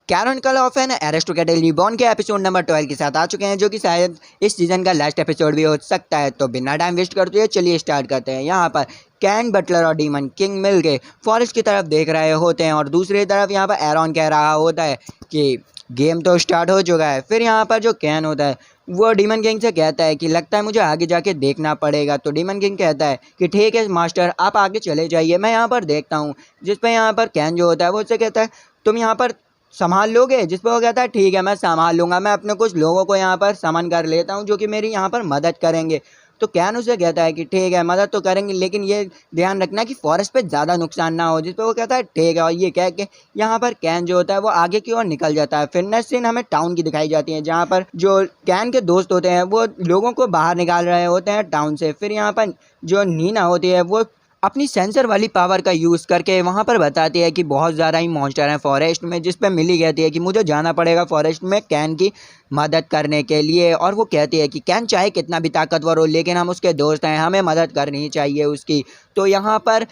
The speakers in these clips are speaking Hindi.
कैनोनिकल ऑफ एन एरिस्टोकेटल रिबॉर्न के एपिसोड नंबर 12 के साथ आ चुके हैं, जो कि शायद इस सीजन का लास्ट एपिसोड भी हो सकता है। तो बिना टाइम वेस्ट करते हुए चलिए स्टार्ट करते हैं। यहाँ पर कैन, बटलर और डीमन किंग मिल के फॉरेस्ट की तरफ देख रहे होते हैं और दूसरी तरफ यहाँ पर एरॉन कह रहा होता है कि गेम तो स्टार्ट हो चुका है। फिर यहाँ पर जो कैन होता है वो डीमन किंग से कहता है कि लगता है मुझे आगे जाके देखना पड़ेगा। तो डीमन किंग कहता है कि ठीक है मास्टर, आप आगे चले जाइए, मैं यहाँ पर देखता हूँ। जिस पर यहाँ पर कैन जो होता है वो उससे कहता है तुम यहाँ पर संभाल लोगे। जिस पर वो कहता है ठीक है मैं संभाल लूँगा, मैं अपने कुछ लोगों को यहाँ पर समन कर लेता हूँ जो कि मेरी यहाँ पर मदद करेंगे। तो कैन उसे कहता है कि ठीक है मदद तो करेंगे, लेकिन ये ध्यान रखना कि फॉरेस्ट पे ज़्यादा नुकसान ना हो। जिस पर वो कहता है ठीक है, और ये कह के यहाँ पर कैन जो होता है वो आगे की ओर निकल जाता है। फिर नेक्स्ट सीन हमें टाउन की दिखाई जाती है, जहाँ पर जो कैन के दोस्त होते हैं वो लोगों को बाहर निकाल रहे होते हैं टाउन से। फिर यहाँ पर जो नीना होती है वो अपनी सेंसर वाली पावर का यूज़ करके वहाँ पर बताती है कि बहुत ज़्यादा ही मॉन्स्टर हैं फॉरेस्ट में। जिस पे मिली कहती है कि मुझे जाना पड़ेगा फॉरेस्ट में कैन की मदद करने के लिए। और वो कहती है कि कैन चाहे कितना भी ताकतवर हो, लेकिन हम उसके दोस्त हैं, हमें मदद करनी चाहिए उसकी। तो यहाँ पर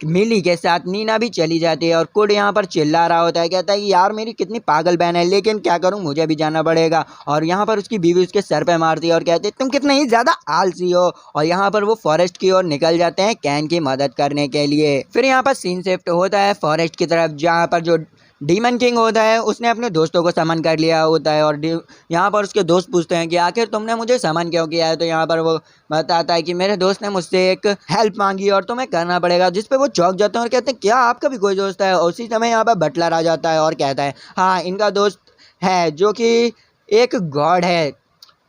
मिली के साथ नीना भी चली जाती है और कुड यहाँ पर चिल्ला रहा होता है, कहता है कि यार मेरी कितनी पागल बहन है, लेकिन क्या करूँ मुझे भी जाना पड़ेगा। और यहाँ पर उसकी बीवी उसके सर पे मारती है और कहती है तुम कितने ही ज़्यादा आलसी हो। और यहाँ पर वो फॉरेस्ट की ओर निकल जाते हैं कैन की मदद करने के लिए। फिर यहाँ पर सीन शिफ्ट होता है फॉरेस्ट की तरफ, जहाँ पर जो डीमन किंग होता है उसने अपने दोस्तों को समन कर लिया होता है। और यहाँ पर उसके दोस्त पूछते हैं कि आखिर तुमने मुझे समन क्यों किया है। तो यहाँ पर वो बताता है कि मेरे दोस्त ने मुझसे एक हेल्प मांगी और तुम्हें करना पड़ेगा। जिस पे वो चौंक जाते हैं और कहते हैं क्या आपका भी कोई दोस्त है। उसी समय यहाँ पर बटलर आ जाता है और कहता है हाँ इनका दोस्त है जो कि एक गॉड है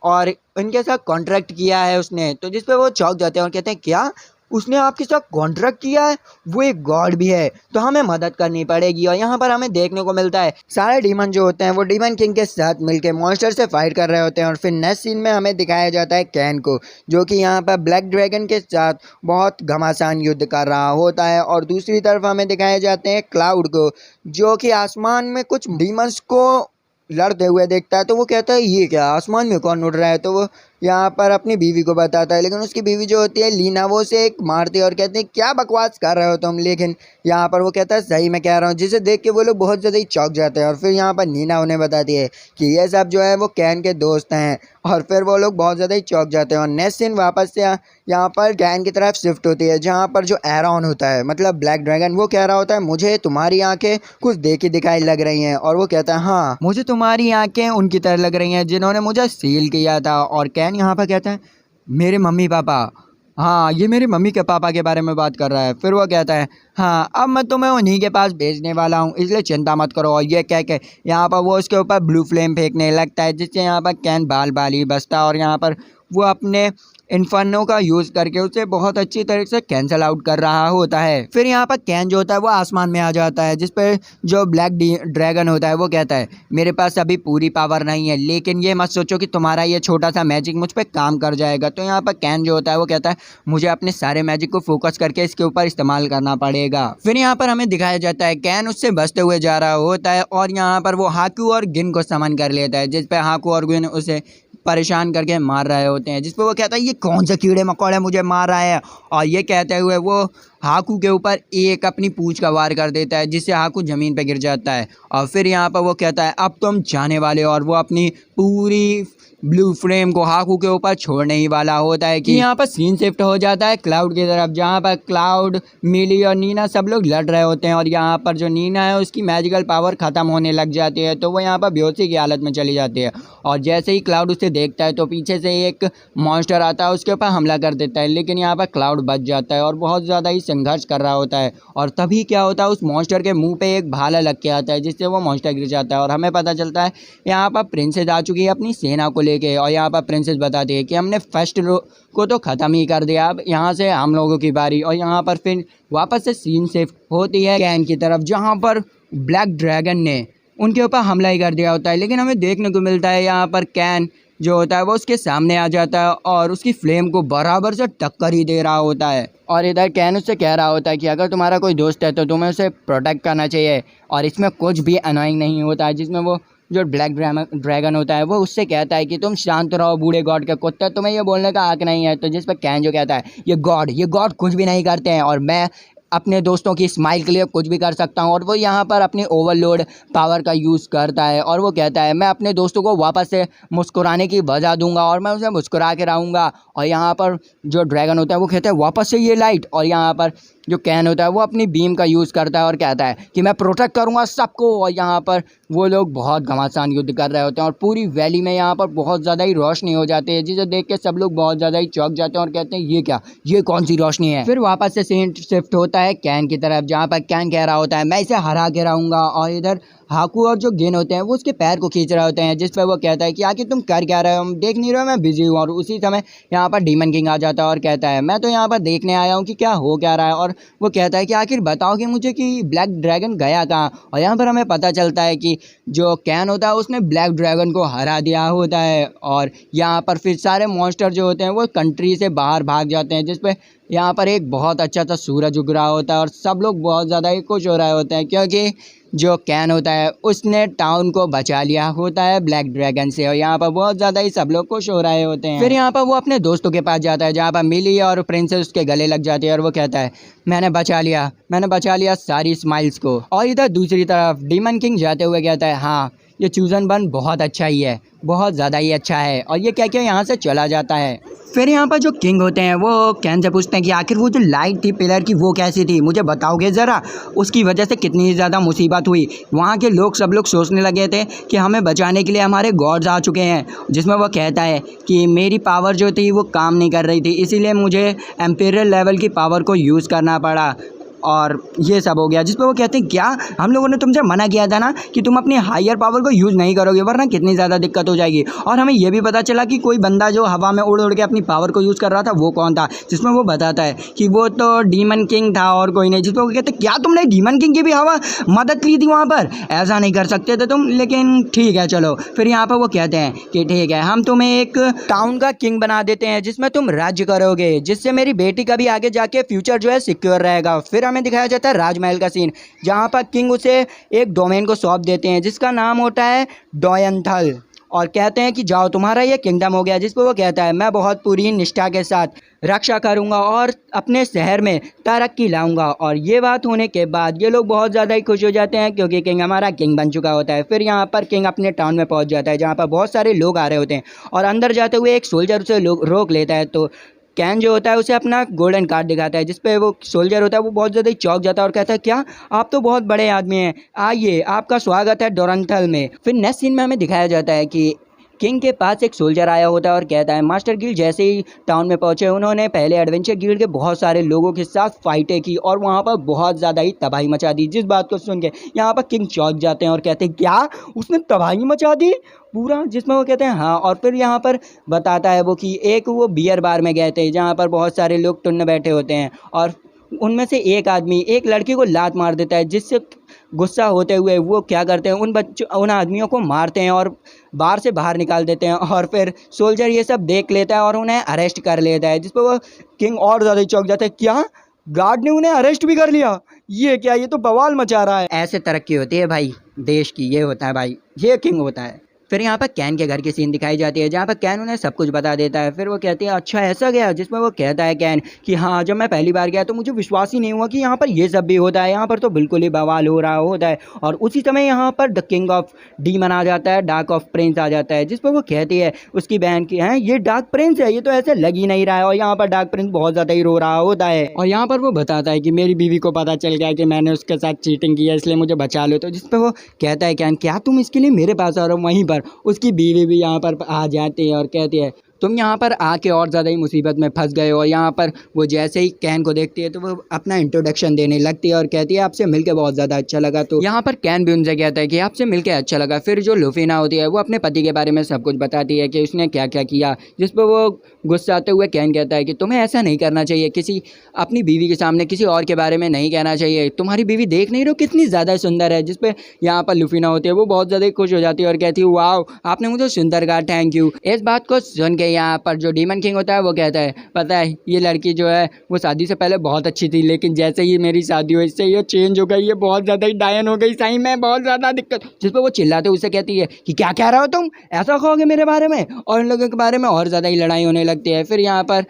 और इनके साथ कॉन्ट्रैक्ट किया है उसने। तो जिस पे वो चौंक जाते हैं और कहते हैं क्या उसने आपके साथ कॉन्ट्रैक्ट किया है, वो एक गॉड भी है, तो हमें मदद करनी पड़ेगी। और यहाँ पर हमें देखने को मिलता है सारे डीमन जो होते हैं वो डीमन किंग के साथ मिलकर मॉन्स्टर से फाइट कर रहे होते हैं। और फिर नेक्स्ट सीन में हमें दिखाया जाता है कैन को, जो कि यहाँ पर ब्लैक ड्रैगन के साथ बहुत घमासान युद्ध कर रहा होता है। और दूसरी तरफ हमें दिखाए जाते हैं क्लाउड को, जो कि आसमान में कुछ डीमंस को लड़ते हुए देखता है। तो वो कहता है ये क्या, आसमान में कौन उड़ रहा है। तो वो यहाँ पर अपनी बीवी को बताता है, लेकिन उसकी बीवी जो होती है लीना वो उसे एक मारती है और कहते हैं क्या बकवास कर रहे हो तुम। लेकिन यहाँ पर वो कहता है सही मैं कह रहा हूँ, जिसे देख के वो लोग बहुत ज़्यादा ही चौंक जाते हैं। और फिर यहाँ पर नीना उन्हें बताती है कि ये सब जो है वो कैन के दोस्त हैं। और फिर वो लोग बहुत ज़्यादा ही चौंक जाते हैं। और नेक्स्ट सीन वापस से यहाँ पर कैन की तरफ शिफ्ट होती है, जहाँ पर जो एरॉन होता है मतलब ब्लैक ड्रैगन, वो कह रहा होता है मुझे तुम्हारी आंखें कुछ देखी दिखाई लग रही हैं। और वो कहता है हाँ मुझे तुम्हारी आंखें उनकी तरह लग रही हैं जिन्होंने मुझे सील किया था। और कैन यहाँ पर कहता है मेरे मम्मी पापा, हाँ ये मेरी मम्मी के पापा के बारे में बात कर रहा है। फिर वो कहता है हाँ अब मैं तुम्हें उन्हीं के पास भेजने वाला हूँ, इसलिए चिंता मत करो। और ये कह के यहाँ पर वो उसके ऊपर ब्लू फ्लेम फेंकने लगता है, जिससे यहाँ पर कैन बाल बाल ही बचता है। और यहाँ पर वो अपने इन्फर्नो का यूज़ करके उसे बहुत अच्छी तरह से कैंसिल आउट कर रहा होता है। फिर यहाँ पर कैन जो होता है वो आसमान में आ जाता है, जिस पर जो ब्लैक ड्रैगन होता है वो कहता है मेरे पास अभी पूरी पावर नहीं है, लेकिन ये मत सोचो कि तुम्हारा ये छोटा सा मैजिक मुझ पर काम कर जाएगा। तो यहाँ पर कैन जो होता है वो कहता है मुझे अपने सारे मैजिक को फोकस करके इसके ऊपर इस्तेमाल करना पड़ेगा। फिर यहाँ पर हमें दिखाया जाता है कैन उससे बचते हुए जा रहा होता है और यहाँ पर वो हाकू और गिन को समन कर लेता है, जिस पर हाकू और गिन उसे परेशान करके मार रहे होते हैं। जिस पर वो कहता है ये कौन से कीड़े मकोड़े मुझे मार रहा है। और ये कहते हुए वो हाकू के ऊपर एक अपनी पूंछ का वार कर देता है, जिससे हाकू ज़मीन पर गिर जाता है। और फिर यहाँ पर वो कहता है अब तुम जाने वाले हो, और वो अपनी पूरी ब्लू फ्लेम को हाकू के ऊपर छोड़ने ही वाला होता है कि यहाँ पर सीन शिफ्ट हो जाता है क्लाउड की तरफ, जहाँ पर क्लाउड, मिली और नीना सब लोग लड़ रहे होते हैं। और यहाँ पर जो नीना है उसकी मैजिकल पावर ख़त्म होने लग जाती है, तो वो यहाँ पर बेहोशी की हालत में चली जाती है। और जैसे ही क्लाउड उसे देखता है तो पीछे से एक मॉन्स्टर आता है, उसके ऊपर हमला कर देता है, लेकिन यहाँ पर क्लाउड बच जाता है और बहुत ज़्यादा ही संघर्ष कर रहा होता है। और तभी क्या होता है उस मॉन्स्टर के मुँह पर एक भाला लग के आता है, जिससे वो मॉन्स्टर गिर जाता है। और हमें पता चलता है यहाँ पर प्रिंसेस आ चुकी है अपनी सेना को लेके। और यहाँ पर प्रिंसेस बताती है कि हमने फर्स्ट रो को तो ख़त्म ही कर दिया, अब यहाँ से हम लोगों की बारी। और यहाँ पर फिर वापस से सीन शिफ्ट होती है कैन की तरफ, जहाँ पर ब्लैक ड्रैगन ने उनके ऊपर हमला ही कर दिया होता है। लेकिन हमें देखने को मिलता है यहाँ पर कैन जो होता है वो उसके सामने आ जाता है और उसकी फ्लेम को बराबर से टक्कर ही दे रहा होता है। और इधर कैन उससे कह रहा होता है कि अगर तुम्हारा कोई दोस्त है तो तुम्हें उसे प्रोटेक्ट करना चाहिए। और इसमें कुछ भी अनोइंग नहीं होता है, जिसमें वो जो ब्लैक ड्रैगन होता है वो उससे कहता है कि तुम शांत रहो बूढ़े गॉड के कुत्ते, तुम्हें ये बोलने का हक नहीं है। तो जिस पर कैन जो कहता है ये गॉड कुछ भी नहीं करते हैं और मैं अपने दोस्तों की स्माइल के लिए कुछ भी कर सकता हूँ। और वो यहाँ पर अपनी ओवरलोड पावर का यूज़ करता है और वो कहता है मैं अपने दोस्तों को वापस से मुस्कुराने की वजह दूंगा और मैं उसे मुस्कुरा के रहूँगा। और यहाँ पर जो ड्रैगन होता है वो कहता है वापस से ये लाइट। और यहाँ पर जो कैन होता है वो अपनी बीम का यूज़ करता है और कहता है कि मैं प्रोटेक्ट करूँगा सबको। और यहाँ पर वो लोग बहुत घमासान युद्ध कर रहे होते हैं और पूरी वैली में यहाँ पर बहुत ज़्यादा ही रोशनी हो जाती है, जिसे देख के सब लोग बहुत ज़्यादा ही चौंक जाते हैं और कहते हैं ये क्या, ये कौन सी रोशनी है। फिर वापस से सीन शिफ्ट होता है कैन की तरफ, जहाँ पर कैन कह रहा होता है मैं इसे हरा के रहूँगा। और इधर हाकू और जो गेन होते हैं वो उसके पैर को खींच रहे होते हैं, जिस पर वो कहता है कि आखिर तुम कर क्या रहे हो, हम देख नहीं रहे हो मैं बिजी हूँ। और उसी समय यहाँ पर डीमन किंग आ जाता है और कहता है मैं तो यहाँ पर देखने आया हूँ कि क्या हो क्या रहा है। और वो कहता है कि आखिर बताओ कि मुझे कि ब्लैक ड्रैगन गया कहाँ। और यहाँ पर हमें पता चलता है कि जो कैन होता है उसने ब्लैक ड्रैगन को हरा दिया होता है। और यहाँ पर फिर सारे मॉन्स्टर जो होते हैं वो कंट्री से बाहर भाग जाते हैं, जिस पे यहाँ पर एक बहुत अच्छा सा सूरज उग रहा होता है और सब लोग बहुत ज़्यादा ही खुश हो रहे होते हैं, क्योंकि जो कैन होता है उसने टाउन को बचा लिया होता है ब्लैक ड्रैगन से। और यहाँ पर बहुत ज़्यादा ही सब लोग खुश हो रहे होते हैं। फिर यहाँ पर वो अपने दोस्तों के पास जाता है, जहाँ पर मिली और प्रिंसेस उसके गले लग जाती है और वो कहता है मैंने बचा लिया सारी स्माइल्स को। और इधर दूसरी तरफ डीमन किंग जाते हुए कहता है हाँ ये चूज़न बन बहुत अच्छा ही है, बहुत ज़्यादा ही अच्छा है। और ये क्या क्या यहाँ से चला जाता है। फिर यहाँ पर जो किंग होते हैं वो कैन से पूछते हैं कि आखिर वो जो लाइट थी पिलर की वो कैसी थी, मुझे बताओगे ज़रा, उसकी वजह से कितनी ज़्यादा मुसीबत हुई। वहाँ के लोग सब लोग सोचने लगे थे कि हमें बचाने के लिए हमारे गॉड्स आ चुके हैं। जिसमें वो कहता है कि मेरी पावर जो थी वो काम नहीं कर रही थी, इसीलिए मुझे एम्पेरियल लेवल की पावर को यूज़ करना पड़ा और ये सब हो गया। जिस पर वो कहते हैं क्या हम लोगों ने तुमसे मना किया था ना कि तुम अपनी हायर पावर को यूज़ नहीं करोगे, वरना कितनी ज़्यादा दिक्कत हो जाएगी। और हमें ये भी पता चला कि कोई बंदा जो हवा में उड़ उड़ के अपनी पावर को यूज़ कर रहा था वो कौन था, जिसमें वो बताता है कि वो तो डीमन किंग था और कोई नहीं। जिस पर वो कहते क्या तुमने डीमन किंग की भी हवा मदद ली थी वहाँ पर, ऐसा नहीं कर सकते थे तुम, लेकिन ठीक है चलो। फिर यहाँ पर वो कहते हैं कि ठीक है हम तुम्हें एक टाउन का किंग बना देते हैं जिसमें तुम राज्य करोगे, जिससे मेरी बेटी का भी आगे जाके फ्यूचर जो है सिक्योर रहेगा। फिर हमें दिखाया जाता है राजमहल का सीन, जहाँ पर किंग उसे एक डोमेन को सौंप देते हैं जिसका नाम होता है डोयंथल और कहते हैं कि जाओ तुम्हारा ये किंगडम हो गया। जिस पर वो कहता है मैं बहुत पूरी निष्ठा के साथ रक्षा करूंगा और अपने शहर में तरक्की लाऊंगा। और ये बात होने के बाद ये लोग बहुत ज़्यादा ही खुश हो जाते हैं क्योंकि किंग हमारा किंग बन चुका होता है। फिर यहाँ पर किंग अपने टाउन में पहुँच जाता है जहाँ पर बहुत सारे लोग आ रहे होते हैं और अंदर जाते हुए एक सोल्जर उसे रोक लेता है। तो कैन जो होता है उसे अपना गोल्डन कार्ड दिखाता है, जिस पे वो सोल्जर होता है वो बहुत ज़्यादा ही चौंक जाता है और कहता है क्या आप तो बहुत बड़े आदमी हैं, आइए आपका स्वागत है डोरंथल में। फिर नेक्स्ट सीन में हमें दिखाया जाता है कि किंग के पास एक सोल्जर आया होता है और कहता है मास्टर गिल्ड जैसे ही टाउन में पहुंचे उन्होंने पहले एडवेंचर गिल्ड के बहुत सारे लोगों के साथ फाइटें की और वहां पर बहुत ज़्यादा ही तबाही मचा दी। जिस बात को सुन के यहाँ पर किंग चौंक जाते हैं और कहते हैं क्या उसने तबाही मचा दी पूरा, जिसमें वो कहते हैं हाँ। और फिर यहाँ पर बताता है वो कि एक वो बियर बार में गए थे जहाँ पर बहुत सारे लोग टुन्न बैठे होते हैं और उनमें से एक आदमी एक लड़की को लात मार देता है, जिससे गुस्सा होते हुए वो क्या करते हैं उन आदमियों को मारते हैं और बार से बाहर निकाल देते हैं। और फिर सोल्जर ये सब देख लेता है और उन्हें अरेस्ट कर लेता है, जिस पर वो किंग और ज़्यादा चौंक जाता है क्या गार्ड ने उन्हें अरेस्ट भी कर लिया, ये क्या, ये तो बवाल मचा रहा है। ऐसे तरक्की होती है भाई देश की, ये होता है भाई, ये किंग होता है। फिर यहाँ पर कैन के घर की सीन दिखाई जाती है जहाँ पर कैन उन्हें सब कुछ बता देता है। फिर वो कहती है अच्छा ऐसा गया, जिसमें वो कहता है कैन कि हाँ जब मैं पहली बार गया तो मुझे विश्वास ही नहीं हुआ कि यहाँ पर ये सब भी होता है, यहाँ पर तो बिल्कुल ही बवाल हो रहा होता है। और उसी समय यहाँ पर द किंग ऑफ डीमन आ जाता है, डार्क ऑफ प्रिंस आ जाता है, जिस पर वो कहती है उसकी बहन की है ये डार्क प्रिंस है, ये तो ऐसे लग ही नहीं रहा है। और यहाँ पर डार्क प्रिंस बहुत ज़्यादा ही रो रहा होता है और यहाँ पर वो बताता है कि मेरी बीवी को पता चल गया कि मैंने उसके साथ चीटिंग की है, इसलिए मुझे बचा लो। तो जिस पर वो कहता है कैन क्या तुम इसके लिए मेरे पास आ रहे हो। वहीं पर उसकी बीवी भी यहाँ पर आ जाती है और कहती है तुम यहाँ पर आके और ज़्यादा ही मुसीबत में फंस गए हो। और यहाँ पर वो जैसे ही कैन को देखती है तो वो अपना इंट्रोडक्शन देने लगती है और कहती है आपसे मिलकर बहुत ज़्यादा अच्छा लगा। तो यहाँ पर कैन भी उनसे कहता है कि आपसे मिलकर अच्छा लगा। फिर जो लुफीना होती है वो अपने पति के बारे में सब कुछ बताती है कि उसने क्या क्या किया, जिस पर वो गुस्साते हुए कैन कहता है कि तुम्हें ऐसा नहीं करना चाहिए, किसी अपनी बीवी के सामने किसी और के बारे में नहीं कहना चाहिए, तुम्हारी बीवी देख नहीं रहो कितनी ज़्यादा सुंदर है। जिस पर यहाँ पर लुफीना होती है वो बहुत ज़्यादा खुश हो जाती है और कहती है वाह आपने मुझे सुंदर कहा, थैंक यू। इस बात को सुन के यहाँ पर जो डीमन किंग होता है वो कहता है पता है ये लड़की जो है वो शादी से पहले बहुत अच्छी थी, लेकिन जैसे ही मेरी शादी हुई इससे ये चेंज हो गई, ये बहुत ज़्यादा ही डायन हो गई, सही में बहुत ज़्यादा दिक्कत। जिस पर वो चिल्लाते उससे कहती है कि क्या कह रहे हो तुम, ऐसा कहोगे मेरे बारे में, और इन लोगों के बारे में और ज़्यादा ही लड़ाई होने लगती है। फिर यहाँ पर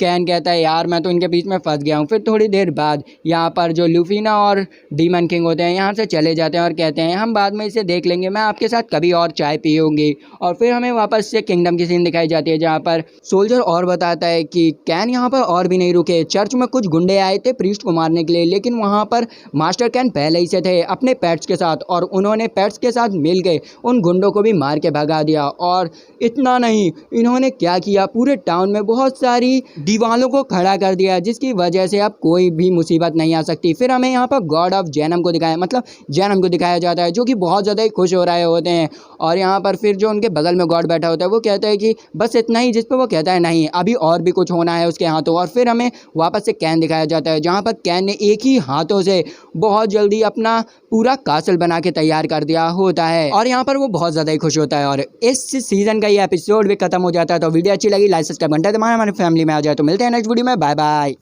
कैन कहता है यार मैं तो इनके बीच में फंस गया हूँ। फिर थोड़ी देर बाद यहाँ पर जो लूफीना और डीमन किंग होते हैं यहाँ से चले जाते हैं और कहते हैं हम बाद में इसे देख लेंगे, मैं आपके साथ कभी और चाय पीऊँगी। और फिर हमें वापस से किंगडम की सीन दिखाई जाती है जहाँ पर सोल्जर और बताता है कि कैन यहाँ पर और भी नहीं रुके, चर्च में कुछ गुंडे आए थे प्रीस्ट को मारने के लिए, लेकिन वहाँ पर मास्टर कैन पहले ही से थे अपने पेट्स के साथ, और उन्होंने पेट्स के साथ मिल के उन गुंडों को भी मार के भगा दिया। और इतना नहीं, इन्होंने क्या किया, पूरे टाउन में बहुत सारी दीवालों को खड़ा कर दिया जिसकी वजह से अब कोई भी मुसीबत नहीं आ सकती। फिर हमें यहाँ पर गॉड ऑफ जैनम को दिखाया, मतलब जैनम को दिखाया जाता है जो कि बहुत ज़्यादा ही खुश हो रहे होते हैं। और यहाँ पर फिर जो उनके बगल में गॉड बैठा होता है वो कहता है कि बस इतना ही, जिस पर वो कहता है नहीं अभी और भी कुछ होना है उसके हाथों। और फिर हमें वापस से कैन दिखाया जाता है जहाँ पर कैन ने एक ही हाथों से बहुत जल्दी अपना पूरा कासल बना के तैयार कर दिया होता है, और यहाँ पर वो बहुत ज़्यादा ही खुश होता है। और इस सीजन का ये एपिसोड भी खत्म हो जाता है। तो वीडियो अच्छी लगी लाइक सब्सक्राइब घंटा दबाएं, हमारी फैमिली में आ जाए। तो मिलते हैं नेक्स्ट वीडियो में, बाय बाय।